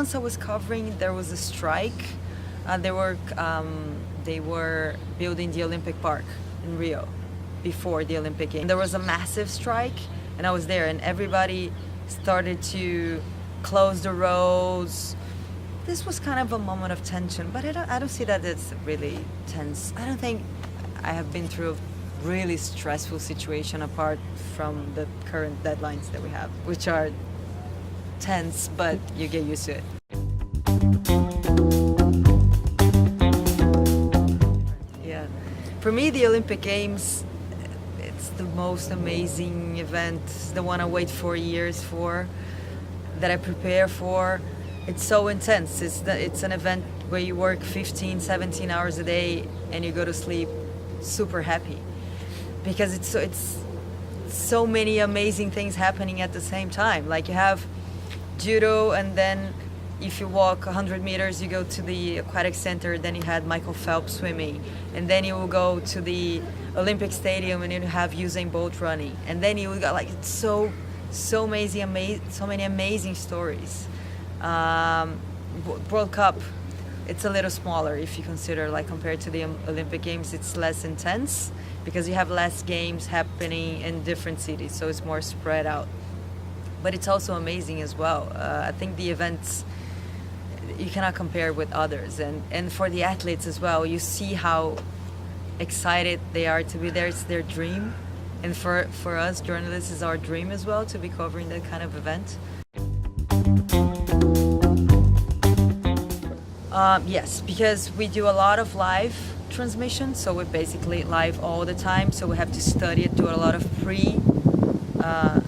once I was covering, there was a strike. They were building the Olympic Park in Rio before the Olympic Games. There was a massive strike, and I was there, and everybody started to close the roads. This was kind of a moment of tension, but I don't see that it's really tense. I don't think I have been through a really stressful situation apart from the current deadlines that we have, which are tense, but you get used to it. Yeah. For me, the Olympic Games, it's the most amazing event, the one I wait for years for, that I prepare for. It's so intense. It's an event where you work 15, 17 hours a day and you go to sleep super happy, because it's so many amazing things happening at the same time. Like, you have judo, and then if you walk 100 meters, you go to the aquatic center, then you had Michael Phelps swimming, and then you will go to the Olympic Stadium and you have Usain Bolt running, and then you got, like, it's so amazing, so many amazing stories. World Cup, it's a little smaller if you consider, like, compared to the Olympic Games, it's less intense because you have less games happening in different cities, so it's more spread out. But it's also amazing as well. I think the events, you cannot compare with others, and for the athletes as well, you see how excited they are to be there. It's their dream, and for us journalists, it's our dream as well to be covering that kind of event. Yes, because we do a lot of live transmission, so we're basically live all the time, so we have to study it, do a lot of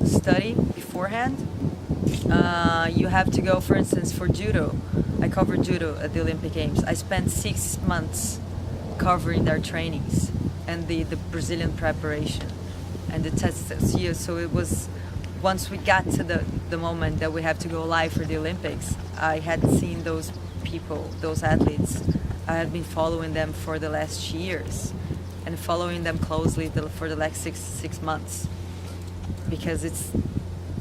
study beforehand. You have to go, for instance, for judo. I covered judo at the Olympic Games. I spent 6 months covering their trainings and the Brazilian preparation and the tests. So it was, once we got to the moment that we have to go live for the Olympics, I had seen those people, those athletes. I had been following them for the last years and following them closely for the last six months. Because it's,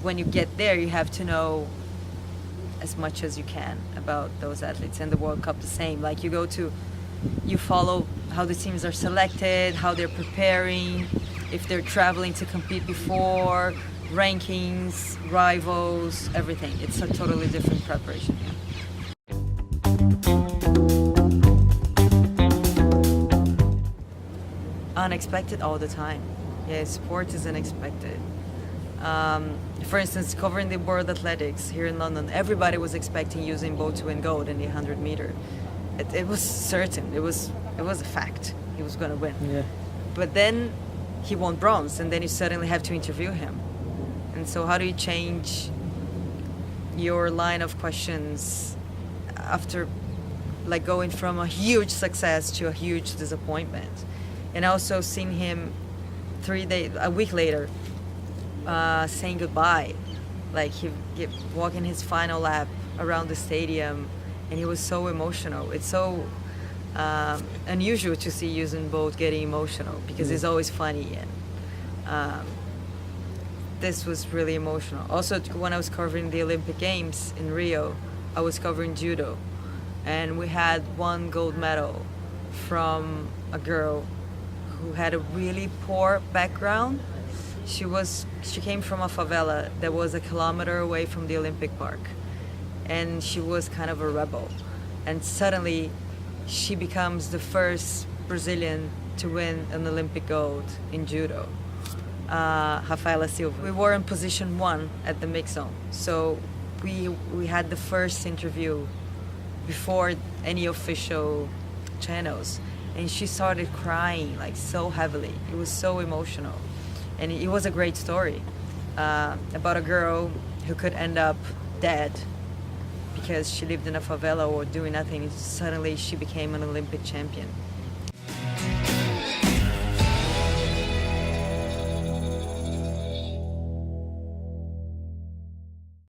when you get there, you have to know as much as you can about those athletes, and the World Cup the same. Like, you follow how the teams are selected, how they're preparing, if they're traveling to compete before, rankings, rivals, everything. It's a totally different preparation. Yeah. Unexpected all the time. Yeah, sport is unexpected. For instance, covering the World Athletics here in London, everybody was expecting Usain Bolt to win gold in the 100 meter. It was certain. It was a fact. He was going to win. Yeah. But then he won bronze, and then you suddenly have to interview him. And so how do you change your line of questions after, like, going from a huge success to a huge disappointment? And also seeing him a week later, saying goodbye, like he walking his final lap around the stadium, and he was so emotional. It's so unusual to see Usain Bolt getting emotional, because he's always funny, and this was really emotional. Also, when I was covering the Olympic Games in Rio, I was covering judo, and we had one gold medal from a girl who had a really poor background. She came from a favela that was 1 kilometer away from the Olympic Park, and she was kind of a rebel. And suddenly, she becomes the first Brazilian to win an Olympic gold in judo. Rafaela Silva. We were in position 1 at the mix zone, so we had the first interview before any official channels, and she started crying, like, so heavily. It was so emotional. And it was a great story about a girl who could end up dead because she lived in a favela or doing nothing. Suddenly she became an Olympic champion.